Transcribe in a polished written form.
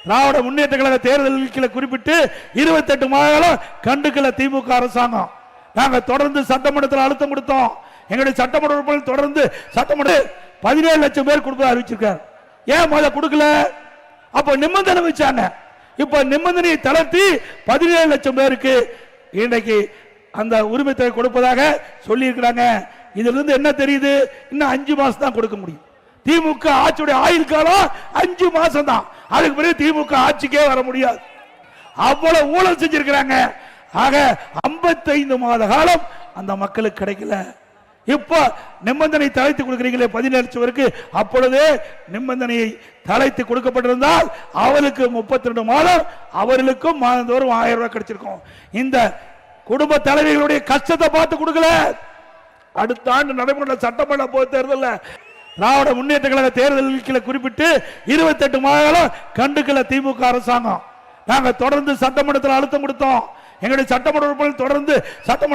திராவிட முன்னேற்ற கழக தேர்தலில் குறிப்பிட்டு 28 மாதங்களும் கண்டுக்கல திமுக அரசாங்கம். நாங்க தொடர்ந்து சட்டமன்றத்தில் அழுத்தம் கொடுத்தோம். எங்களுடைய சட்டமன்ற உறுப்பினர்கள் தொடர்ந்து சட்டமன்ற 17 லட்சம் பேர் கொடுப்பதை அறிவிச்சிருக்காரு. ஏன் முத கொடுக்கல? அப்ப நிபந்தனை வச்சாங்க. இப்ப நிபந்தனையை தளர்த்தி 17 லட்சம் பேருக்கு இன்றைக்கு அந்த உரிமை தொகை கொடுப்பதாக சொல்லி இருக்கிறாங்க. இதுல இருந்து என்ன தெரியுது? இன்னும் 5 மாசம் தான் கொடுக்க முடியும். திமுக ஆட்சியுடைய ஆயுள் காலம் 5 மாசம் தான். அதுக்கு பிறகு திமுக ஆட்சிக்கே வர முடியாது. அவ்வளவு ஊழல் செஞ்சிருக்கிறாங்க. ஆக 55 மாத காலம் அந்த மக்களுக்கு கிடைக்கல. இப்ப நிபந்தனை தளர்த்தி கொடுக்கிறீங்களே 17 லட்சம் பேருக்கு, அப்பொழுதே நிபந்தனையை தளர்த்தி கொடுக்கப்பட்டிருந்தால் அவருக்கு 32 மாதம், அவர்களுக்கும் மாதந்தோறும் 1000 ரூபாய் கிடைச்சிருக்கும். இந்த குடும்ப தலைவிகளுடைய கஷ்டத்தை பார்த்து கொடுக்கல. அடுத்த ஆண்டு நடைமுறை சட்டமன்ற பொது தேர்தலில் திராவிட முன்னேற்ற கழக தேர்தலில் குறிப்பிட்டு 28 மாதங்களும் கண்டுக்கல திமுக அரசாங்கம். நாங்க தொடர்ந்து சட்டமன்றத்தில் அழுத்தம் கொடுத்தோம். எங்களுடைய சட்டமன்ற உறுப்பினர்கள் தொடர்ந்து சட்டமன்ற